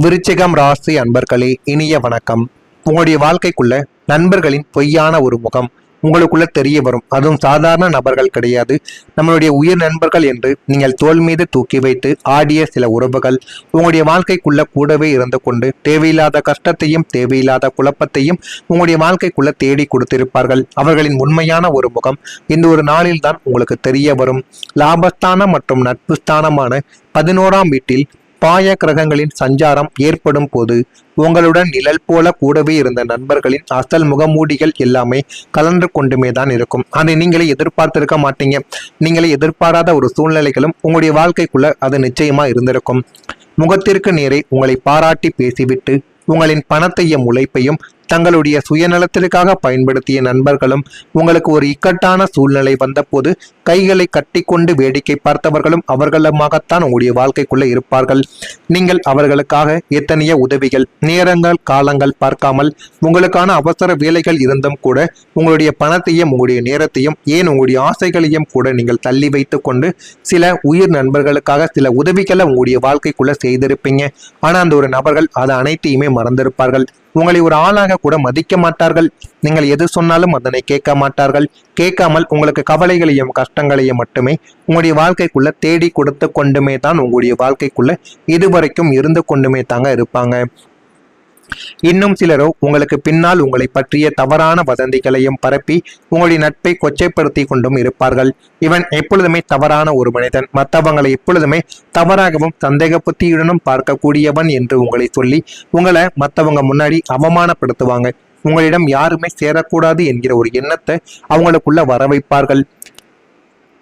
விருச்சிகம் ராசி அன்பர்களே, இனிய வணக்கம். உங்களுடைய வாழ்க்கைக்குள்ள நண்பர்களின் பொய்யான ஒரு முகம் உங்களுக்குள்ள தெரிய வரும். அதுவும் சாதாரண நபர்கள் கிடையாது, நம்மளுடைய உயிர் நண்பர்கள் என்று நீங்கள் தோள் மீது தூக்கி வைத்து ஆடிய சில உறவுகள் உங்களுடைய வாழ்க்கைக்குள்ள கூடவே இருந்து கொண்டு தேவையில்லாத கஷ்டத்தையும் தேவையில்லாத குழப்பத்தையும் உங்களுடைய வாழ்க்கைக்குள்ள தேடி கொடுத்திருப்பார்கள். அவர்களின் உண்மையான ஒரு முகம் இந்த ஒரு நாளில் தான் உங்களுக்கு தெரிய வரும். லாபஸ்தானம் மற்றும் நட்பு ஸ்தானமான 11ஆம் வீட்டில் பாய கிரகங்களின் சஞ்சாரம் ஏற்படும் போது உங்களுடன் நிழல் போல கூடவே இருந்த நண்பர்களின் அசல் முகமூடிகள் எல்லாமே கலந்து கொண்டுமே தான் இருக்கும். அதை நீங்களே எதிர்பார்த்திருக்க மாட்டீங்க. நீங்களே எதிர்பாராத ஒரு சூழ்நிலைகளும் உங்களுடைய வாழ்க்கைக்குள்ள அது நிச்சயமா இருந்திருக்கும். முகத்திற்கு நேரே உங்களை பாராட்டி பேசிவிட்டு உங்களின் பணத்தையும் உழைப்பையும் தங்களுடைய சுயநலத்திற்காக பயன்படுத்திய நண்பர்களும் உங்களுக்கு ஒரு இக்கட்டான சூழ்நிலை வந்தபோது கைகளை கட்டி கொண்டு வேடிக்கை பார்த்தவர்களும் அவர்களுமாகத்தான் உங்களுடைய வாழ்க்கைக்குள்ள இருப்பார்கள். நீங்கள் அவர்களுக்காக எத்தனைய உதவிகள், நேரங்கள், காலங்கள் பார்க்காமல் உங்களுக்கான அவசர வேலைகள் இருந்தும் கூட உங்களுடைய பணத்தையும் உங்களுடைய நேரத்தையும் ஏன் உங்களுடைய ஆசைகளையும் கூட நீங்கள் தள்ளி வைத்து கொண்டு சில உயிர் நண்பர்களுக்காக சில உதவிகளை உங்களுடைய வாழ்க்கைக்குள்ள செய்திருப்பீங்க. ஆனா அந்த ஒரு நபர்கள் அதை அனைத்தையுமே மறந்திருப்பார்கள். உங்களை ஒரு ஆளாக கூட மதிக்க மாட்டார்கள். நீங்கள் எது சொன்னாலும் அதனை கேட்க மாட்டார்கள். கேட்காமல் உங்களுக்கு கவலைகளையும் கஷ்டங்களையும் மட்டுமே உங்களுடைய வாழ்க்கைக்குள்ள தேடி கொடுத்து கொண்டுமே தான் உங்களுடைய வாழ்க்கைக்குள்ள இதுவரைக்கும் இருந்து கொண்டுமே தாங்க இருப்பாங்க. இன்னும் சிலரோ உங்களுக்கு பின்னால் உங்களை பற்றிய தவறான வதந்திகளையும் பரப்பி உங்களுடைய நட்பை கொச்சைப்படுத்தி கொண்டும் இருப்பார்கள். இவன் எப்பொழுதுமே தவறான ஒரு மனிதன், மற்றவங்களை எப்பொழுதுமே தவறாகவும் சந்தேக புத்தியுடனும் பார்க்கக்கூடியவன் என்று உங்களை சொல்லி உங்களை மற்றவங்க முன்னாடி அவமானப்படுத்துவாங்க. உங்களிடம் யாருமே சேரக்கூடாது என்கிற ஒரு எண்ணத்தை அவங்களுக்குள்ள வர வைப்பார்கள்.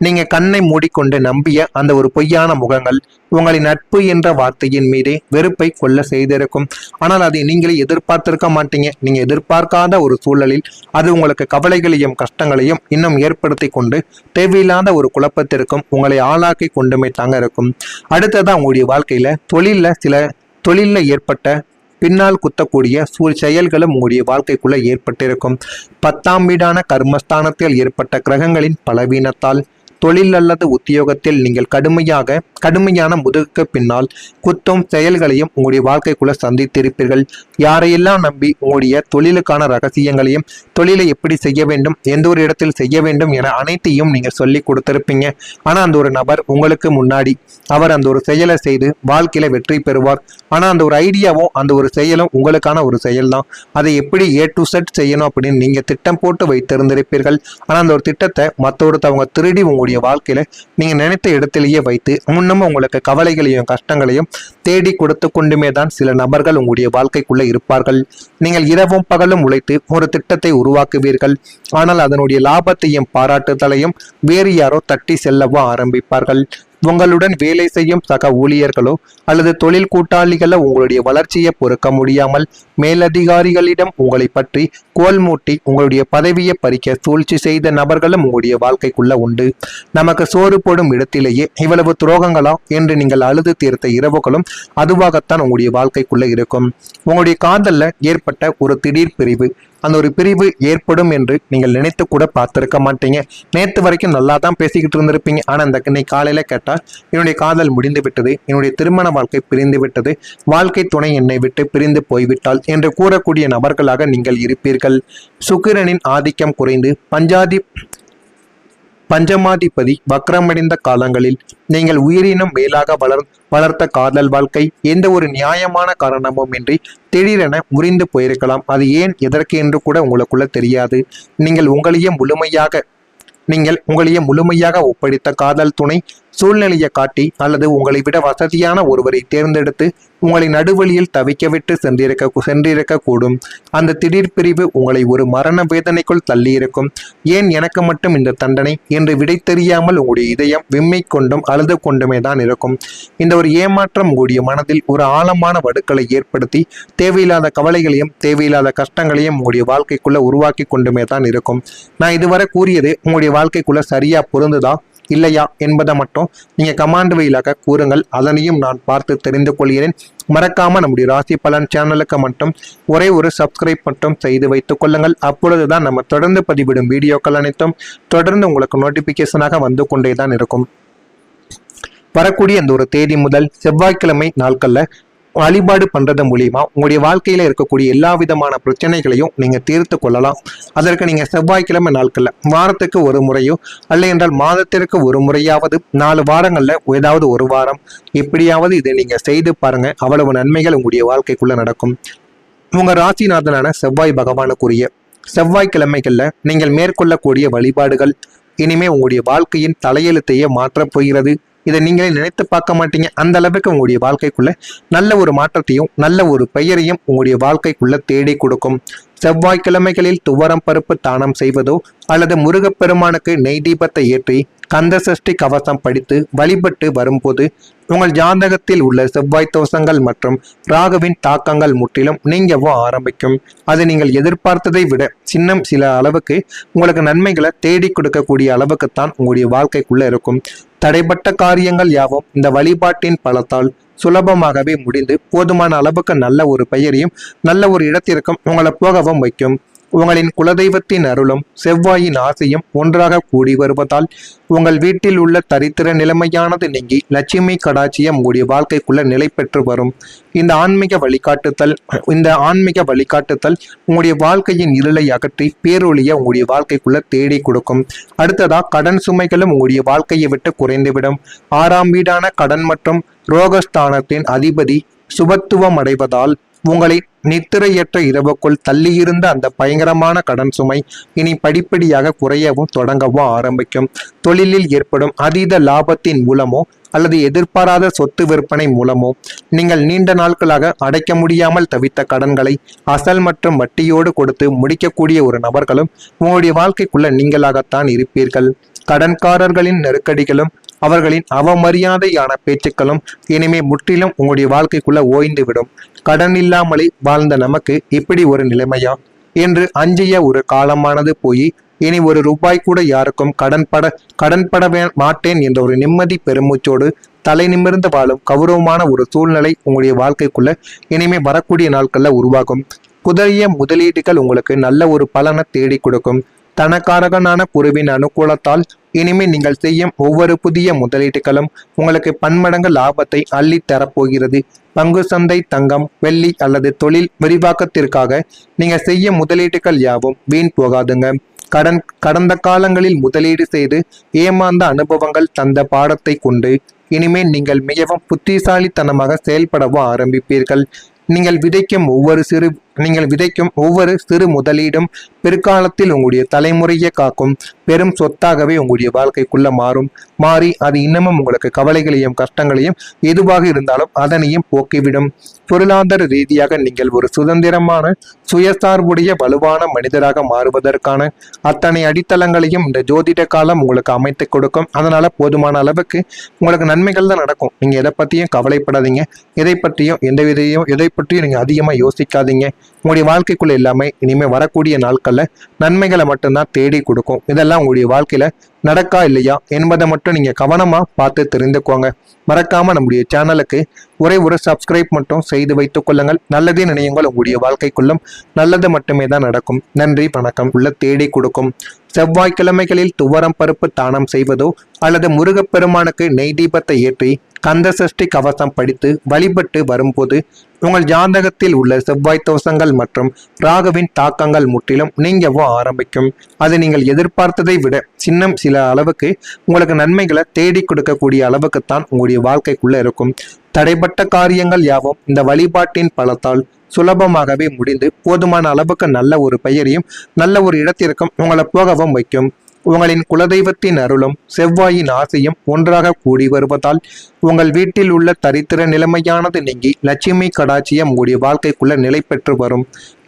நீங்க கண்ணை மூடிக்கொண்டு நம்பிய அந்த ஒரு பொய்யான முகங்கள் உங்களின் நட்பு என்ற வார்த்தையின் மீதே வெறுப்பை கொள்ள செய்திருக்கும். ஆனால் அதை நீங்களே எதிர்பார்த்திருக்க மாட்டீங்க. நீங்க எதிர்பார்க்காத ஒரு சூழலில் அது உங்களுக்கு கவலைகளையும் கஷ்டங்களையும் இன்னும் ஏற்படுத்தி கொண்டு தேவையில்லாத ஒரு குழப்பத்திற்கும் உங்களை ஆளாக்கி கொண்டுமே தாங்க இருக்கும். அடுத்ததான் உங்களுடைய வாழ்க்கையில தொழில்ல ஏற்பட்ட பின்னால் குத்தக்கூடிய செயல்களும் உங்களுடைய வாழ்க்கைக்குள்ள ஏற்பட்டிருக்கும். 10ஆம் வீடான கர்மஸ்தானத்தில் ஏற்பட்ட கிரகங்களின் பலவீனத்தால் தொழில் அல்லது உத்தியோகத்தில் நீங்கள் கடுமையான முதுகுக்கு பின்னால் குத்தும் செயல்களையும் உங்களுடைய வாழ்க்கைக்குள்ள சந்தித்திருப்பீர்கள். யாரையெல்லாம் நம்பி உங்களுடைய தொழிலுக்கான ரகசியங்களையும் தொழிலை எப்படி செய்ய வேண்டும், எந்த ஒரு இடத்தில் செய்ய வேண்டும் என அனைத்தையும் நீங்க சொல்லி கொடுத்திருப்பீங்க. ஆனா அந்த ஒரு நபர் உங்களுக்கு முன்னாடி அவர் அந்த ஒரு செயலை செய்து வாழ்க்கையில வெற்றி பெறுவார். ஆனா அந்த ஒரு ஐடியாவும் அந்த ஒரு செயலும் உங்களுக்கான ஒரு செயல் தான். அதை எப்படி A to Z செய்யணும் அப்படின்னு நீங்க திட்டம் போட்டு வைத்திருந்திருப்பீர்கள். ஆனா அந்த ஒரு திட்டத்தை மற்றொருத்தவங்க திருடி உங்களுடைய வாழ்க்கையில நீங்க நினைத்த இடத்திலேயே வைத்து முன்னமும் உங்களுக்கு கவலைகளையும் கஷ்டங்களையும் தேடி கொடுத்து கொண்டுமே தான் சில நபர்கள் உங்களுடைய வாழ்க்கைக்குள்ள இருப்பார்கள். நீங்கள் இரவும் பகலும் உழைத்து ஒரு திட்டத்தை உருவாக்குவீர்கள். ஆனால் அதனுடைய லாபத்தையும் பாராட்டுதலையும் வேறு யாரோ தட்டி செல்லவோ ஆரம்பிப்பார்கள். உங்களுடன் வேலை செய்யும் சக ஊழியர்களோ அல்லது தொழில் கூட்டாளிகளோ உங்களுடைய வளர்ச்சியை பொறுக்க முடியாமல் மேலதிகாரிகளிடம் உங்களை பற்றி கோல் மூட்டி உங்களுடைய பதவியை பறிக்க சூழ்ச்சி செய்த நபர்களும் உங்களுடைய வாழ்க்கைக்குள்ள உண்டு. நமக்கு சோறு போடும் இடத்திலேயே இவ்வளவு துரோகங்களா என்று நீங்கள் அழுது தீர்த்த இரவுகளும் அதுவாகத்தான் உங்களுடைய வாழ்க்கைக்குள்ள இருக்கும். உங்களுடைய காதல்ல ஏற்பட்ட ஒரு திடீர் பிரிவு, அந்த ஒரு பிரிவு ஏற்படும் என்று நீங்கள் நினைத்து கூட பார்த்திருக்க மாட்டீங்க. நேற்று வரைக்கும் நல்லா தான் பேசிக்கிட்டு இருந்திருப்பீங்க. ஆனால் இந்த இன்னைக்கு காலையில கேட்டால் என்னுடைய காதல் முடிந்து விட்டது, என்னுடைய திருமண வாழ்க்கை பிரிந்து விட்டது, வாழ்க்கை துணை என்னை விட்டு பிரிந்து போய்விட்டால் என்று கூறக்கூடிய நபர்களாக நீங்கள் இருப்பீர்கள். சுக்கிரனின் ஆதிக்கம் குறைந்து பஞ்சமாதிபதி வக்ரமடைந்த காலங்களில் நீங்கள் உயிரினும் மேலாக வளர்த்த காதல் வாழ்க்கை எந்த ஒரு நியாயமான காரணமும் இன்றி திடீரென முறிந்து போயிருக்கலாம். அது ஏன் எதற்கு என்று கூட உங்களுக்குள்ள தெரியாது. நீங்கள் உங்களையே முழுமையாக ஒப்படைத்த காதல் துணை சூழ்நிலையை காட்டி அல்லது உங்களை விட வசதியான ஒருவரை தேர்ந்தெடுத்து உங்களை நடுவழியில் தவிக்க விட்டு சென்றிருக்க கூடும். அந்த திடீர் பிரிவு உங்களை ஒரு மரண வேதனைக்குள் தள்ளியிருக்கும். ஏன் எனக்கு மட்டும் இந்த தண்டனை என்று விடை தெரியாமல் உங்களுடைய இதயம் விம்மை கொண்டும் அழுது கொண்டுமே தான் இருக்கும். இந்த ஒரு ஏமாற்றம் உங்களுடைய மனதில் ஒரு ஆழமான வடுக்களை ஏற்படுத்தி தேவையில்லாத கவலைகளையும் தேவையில்லாத கஷ்டங்களையும் உங்களுடைய வாழ்க்கைக்குள்ள உருவாக்கி கொண்டுமே தான் இருக்கும். நான் இதுவரை கூறியது உங்களுடைய வாழ்க்கைக்குள்ள சரியா பொருந்துதா இல்லையா என்பதை மட்டும் நீங்க கமாண்ட் வழியாக கூறுங்கள். அதனையும் நான் பார்த்து தெரிந்து கொள்கிறேன். மறக்காம நம்முடைய ராசி பலன் சேனலுக்கு மட்டும் ஒரே ஒரு சப்ஸ்கிரைப் மட்டும் செய்து வைத்துக் கொள்ளுங்கள். அப்பொழுதுதான் நம்ம தொடர்ந்து பதிவிடும் வீடியோக்கள் அனைத்தும் தொடர்ந்து உங்களுக்கு நோட்டிபிகேஷனாக வந்து கொண்டே தான் இருக்கும். வரக்கூடிய இந்த ஒரு தேதி முதல் செவ்வாய்க்கிழமை நாட்கள்ல வழிபாடு பண்றது மூலியமா உங்களுடைய வாழ்க்கையில இருக்கக்கூடிய எல்லா விதமான பிரச்சனைகளையும் நீங்க தீர்த்து கொள்ளலாம். அதற்கு நீங்க செவ்வாய்க்கிழமை நாட்கள்ல வாரத்துக்கு ஒரு முறையோ அல்ல என்றால் மாதத்திற்கு ஒரு முறையாவது 4 வாரங்கள்ல ஏதாவது ஒரு வாரம் எப்படியாவது இதை நீங்க செய்து பாருங்க. அவ்வளவு நன்மைகள் உங்களுடைய வாழ்க்கைக்குள்ள நடக்கும். உங்க ராசிநாதனான செவ்வாய் பகவானுக்குரிய செவ்வாய்க்கிழமைகள்ல நீங்கள் மேற்கொள்ளக்கூடிய வழிபாடுகள் இனிமே உங்களுடைய வாழ்க்கையின் தலையெழுத்தையே மாற்றப் போகிறது. இதை நீங்களே நினைத்து பார்க்க மாட்டீங்க. அந்த அளவுக்கு உங்களுடைய வாழ்க்கைக்குள்ள நல்ல ஒரு மாற்றத்தையும் நல்ல ஒரு பெயரையும் உங்களுடைய வாழ்க்கைக்குள்ள தேடி கொடுக்கும். செவ்வாய்க்கிழமைகளில் துவரம் பருப்பு தானம் செய்வதோ அல்லது முருகப்பெருமானுக்கு நெய் தீபத்தை ஏற்றி கந்த சஷ்டி கவசம் படித்து வழிபட்டு வரும்போது உங்கள் ஜாதகத்தில் உள்ள செவ்வாய் தோஷங்கள் மற்றும் ராகுவின் தாக்கங்கள் முற்றிலும் நீங்கவும் ஆரம்பிக்கும். அது நீங்கள் எதிர்பார்த்ததை விட சில அளவுக்கு உங்களுக்கு நன்மைகளை தேடி கொடுக்கக்கூடிய அளவுக்குத்தான் உங்களுடைய வாழ்க்கைக்குள்ள இருக்கும். தடைப்பட்ட காரியங்கள் யாவும் இந்த வழிபாட்டின் பலத்தால் சுலபமாகவே முடிந்து போதுமான அளவுக்கு நல்ல ஒரு பெயரையும் நல்ல ஒரு இடத்திற்கும் உங்களை போகவும் வைக்கும். உங்களின் குலதெய்வத்தின் அருளும் செவ்வாயின் ஆசையும் ஒன்றாக கூடி வருவதால் உங்கள் வீட்டில் உள்ள தரித்திர நிலைமையானது நீங்கி லட்சுமி கடாட்சியம் உங்களுடைய வாழ்க்கைக்குள்ள நிலை பெற்று வரும். இந்த ஆன்மீக வழிகாட்டுதல் உங்களுடைய வாழ்க்கையின் இருளை அகற்றி பேரொழிய உங்களுடைய வாழ்க்கைக்குள்ள தேடி கொடுக்கும். அடுத்ததா கடன் சுமைகளும் உங்களுடைய வாழ்க்கையை விட்டு குறைந்துவிடும். 6ஆம் வீடான கடன் மற்றும் ரோகஸ்தானத்தின் அதிபதி சுபத்துவம் அடைவதால் உங்களை நித்திரையற்ற இரவுக்குள் தள்ளியிருந்த அந்த பயங்கரமான கடன் சுமை இனி படிப்படியாக குறையவும் தொடங்கவும் ஆரம்பிக்கும். தொழிலில் ஏற்படும் அதீத லாபத்தின் மூலமோ அல்லது எதிர்பாராத சொத்து விற்பனை மூலமோ நீங்கள் நீண்ட நாட்களாக அடைக்க முடியாமல் தவித்த கடன்களை அசல் மற்றும் வட்டியோடு கொடுத்து முடிக்கக்கூடிய ஒரு நபர்களும் உங்களுடைய வாழ்க்கைக்குள்ள நீங்களாகத்தான் இருப்பீர்கள். கடன்காரர்களின் நெருக்கடிகளும் அவர்களின் அவமரியாதையான பேச்சுக்களும் இனிமே முற்றிலும் உங்களுடைய வாழ்க்கைக்குள்ள ஓய்ந்துவிடும். கடன் இல்லாமலே வாழ்ந்த நமக்கு இப்படி ஒரு நிலைமையா என்று அஞ்சிய ஒரு காலமானது போய் இனி ஒரு ரூபாய் கூட யாருக்கும் கடன்பட மாட்டேன் என்ற ஒரு நிம்மதி பெருமூச்சோடு தலை நிமிர்ந்து வாழும் கௌரவமான ஒரு சூழ்நிலை உங்களுடைய வாழ்க்கைக்குள்ள இனிமே வரக்கூடிய நாட்கள்ல உருவாகும். புதிய முதலீடுகள் உங்களுக்கு நல்ல ஒரு பலனை தேடி கொடுக்கும். தனக்காரகனான குருவின் அனுகூலத்தால் இனிமேல் நீங்கள் செய்யும் ஒவ்வொரு புதிய முதலீடுகளும் உங்களுக்கு பன்மடங்கு லாபத்தை அள்ளி தரப்போகிறது. பங்கு சந்தை, தங்கம், வெள்ளி அல்லது தொழில் விரிவாக்கத்திற்காக நீங்க செய்ய முதலீடுகள் யாவும் வீண் போகாதுங்க. கடந்த காலங்களில் முதலீடு செய்து ஏமாந்த அனுபவங்கள் தந்த பாடத்தை கொண்டு இனிமேல் நீங்கள் மிகவும் புத்திசாலித்தனமாக செயல்படவும் ஆரம்பிப்பீர்கள். நீங்கள் விதைக்கும் ஒவ்வொரு சிறு முதலீடும் பிற்காலத்தில் உங்களுடைய தலைமுறையை காக்கும் பெரும் சொத்தாகவே உங்களுடைய வாழ்க்கைக்குள்ள மாறி அது இன்னமும் உங்களுக்கு கவலைகளையும் கஷ்டங்களையும் எதுவாக இருந்தாலும் அதனையும் போக்கிவிடும். பொருளாதார ரீதியாக நீங்கள் ஒரு சுதந்திரமான சுயசார்புடைய வலுவான மனிதராக மாறுவதற்கான அத்தனை அடித்தளங்களையும் இந்த ஜோதிட காலம் உங்களுக்கு அமைத்து கொடுக்கும். அதனால போதுமான அளவுக்கு உங்களுக்கு நன்மைகள் தான் நடக்கும். நீங்க எதை பத்தியும் கவலைப்படாதீங்க. எதை பற்றியும் எதை பற்றியும் நீங்க அதிகமா யோசிக்காதீங்க. உங்களுடைய வாழ்க்கைக்குள்ள எல்லாமே இனிமே வரக்கூடிய நாட்கள்ல நன்மைகளை மட்டும்தான் தேடி கொடுக்கும். இதெல்லாம் உங்களுடைய வாழ்க்கையில நடக்கா இல்லையா என்பதை மட்டும் நீங்க கவனமா பார்த்து தெரிந்துக்கோங்க. மறக்காம நம்முடைய சேனலுக்கு ஒரே ஒரு சப்ஸ்கிரைப் மட்டும் செய்து வைத்துக் கொள்ளுங்கள். நல்லதே நினையுங்கள். உங்களுடைய வாழ்க்கைக்குள்ளும் நல்லது மட்டுமே தான் நடக்கும். நன்றி, வணக்கம். உள்ள தேடி கொடுக்கும். செவ்வாய்க்கிழமைகளில் துவரம் பருப்பு தானம் செய்வதோ அல்லது முருகப்பெருமானுக்கு நெய் தீபத்தை ஏற்றி கந்த சஷ்டி கவசம் படித்து வழிபட்டு வரும்போது உங்கள் ஜாதகத்தில் உள்ள செவ்வாய் தோஷங்கள் மற்றும் ராகுவின் தாக்கங்கள் முற்றிலும் நீங்கவும் ஆரம்பிக்கும். அது நீங்கள் எதிர்பார்த்ததை விட சில அளவுக்கு உங்களுக்கு நன்மைகளை தேடி கொடுக்கக்கூடிய அளவுக்குத்தான் உங்களுடைய வாழ்க்கைக்குள்ள இருக்கும். தடைப்பட்ட காரியங்கள் யாவும் இந்த வழிபாட்டின் பலத்தால் சுலபமாகவே முடிந்து போதுமான அளவுக்கு நல்ல ஒரு பெயரையும் நல்ல ஒரு இடத்திற்கும் உங்களை போகவும் வைக்கும். உங்களின் குலதெய்வத்தின் அருளும் செவ்வாயின் ஆசையும் ஒன்றாக கூடி வருவதால் உங்கள் வீட்டில் உள்ள தரித்திர நிலைமையானது நீங்கி லட்சுமி கடாட்சியம் உங்களுடைய வாழ்க்கைக்குள்ள நிலை பெற்று வரும்.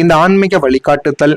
இந்த ஆன்மீக வழிகாட்டுதல்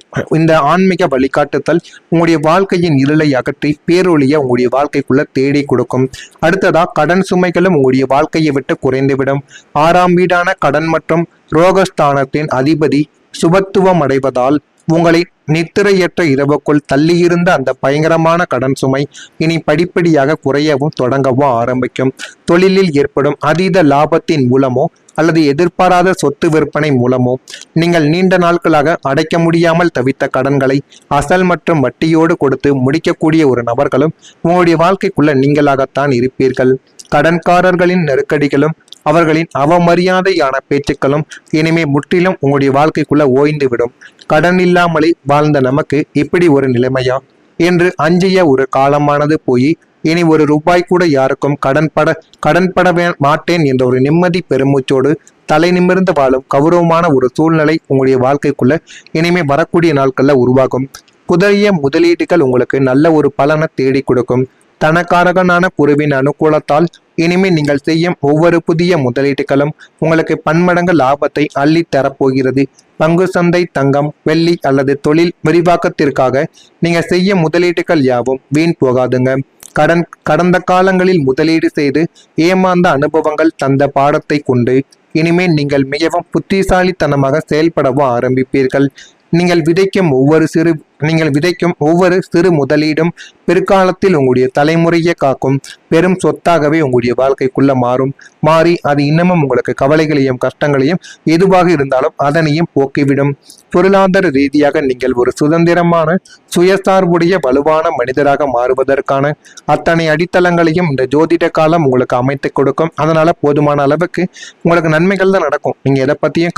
உங்களுடைய வாழ்க்கையின் இருளை அகற்றி பேரொழிய உங்களுடைய வாழ்க்கைக்குள்ள தேடி கொடுக்கும். அடுத்ததா கடன் சுமைகளும் உங்களுடைய வாழ்க்கையை விட்டு குறைந்துவிடும். 6ஆம் வீடான கடன் மற்றும் ரோகஸ்தானத்தின் அதிபதி சுபத்துவம் அடைவதால் உங்களை நித்திரையற்ற இரவுக்குள் தள்ளியிருந்த அந்த பயங்கரமான கடன் சுமை இனி படிப்படியாக குறையவும் தொடங்கவும் ஆரம்பிக்கும். தொழிலில் ஏற்படும் அதீத லாபத்தின் மூலமோ அல்லது எதிர்பாராத சொத்து விற்பனை மூலமோ நீங்கள் நீண்ட நாட்களாக அடைக்க முடியாமல் தவித்த கடன்களை அசல் மற்றும் வட்டியோடு கொடுத்து முடிக்கக்கூடிய ஒரு நபர்களும் உங்களுடைய வாழ்க்கைக்குள்ள நீங்களாகத்தான் இருப்பீர்கள். கடன்காரர்களின் நெருக்கடிகளும் அவர்களின் அவமரியாதையான பேச்சுக்களும் இனிமே முற்றிலும் உங்களுடைய வாழ்க்கைக்குள்ள ஓய்ந்து விடும். கடன் இல்லாமலே வாழ்ந்த நமக்கு இப்படி ஒரு நிலைமையா என்று அஞ்சிய ஒரு காலமானது போய் இனி ஒரு ரூபாய் கூட யாருக்கும் கடன்பட மாட்டேன் என்ற ஒரு நிம்மதி பெருமூச்சோடு தலை நிமிர்ந்து வாழும் கௌரவமான ஒரு சூழ்நிலை உங்களுடைய வாழ்க்கைக்குள்ள இனிமே வரக்கூடிய நாட்கள்ல உருவாகும். புதிய முதலீடுகள் உங்களுக்கு நல்ல ஒரு பலனை தேடி கொடுக்கும். தனக்காரகனான குருவின் அனுகூலத்தால் இனிமே நீங்கள் செய்யும் ஒவ்வொரு புதிய முதலீடுகளும் உங்களுக்கு பன்மடங்கு லாபத்தை அள்ளி தரப்போகிறது. பங்கு சந்தை, தங்கம், வெள்ளி அல்லது தொழில் விரிவாக்கத்திற்காக நீங்க செய்ய முதலீடுகள் யாவும் வீண் போகாதுங்க. கடந்த காலங்களில் முதலீடு செய்து ஏமாந்த அனுபவங்கள் தந்த பாடத்தை கொண்டு இனிமேல் நீங்கள் மிகவும் புத்திசாலித்தனமாக செயல்படவும் ஆரம்பிப்பீர்கள். நீங்கள் விதைக்கும் ஒவ்வொரு சிறு முதலீடும் பிற்காலத்தில் உங்களுடைய தலைமுறையை காக்கும் பெரும் சொத்தாகவே உங்களுடைய வாழ்க்கைக்குள்ள மாறி அது இன்னமும் உங்களுக்கு கவலைகளையும் கஷ்டங்களையும் எதுவாக இருந்தாலும் அதனையும் போக்கிவிடும். பொருளாதார ரீதியாக நீங்கள் ஒரு சுதந்திரமான சுயசார்புடைய வலுவான மனிதராக மாறுவதற்கான அத்தனை அடித்தளங்களையும் இந்த ஜோதிட காலம் உங்களுக்கு அமைத்து கொடுக்கும். அதனால போதுமான அளவுக்கு உங்களுக்கு நன்மைகள் தான் நடக்கும். நீங்க எதை பத்தியும்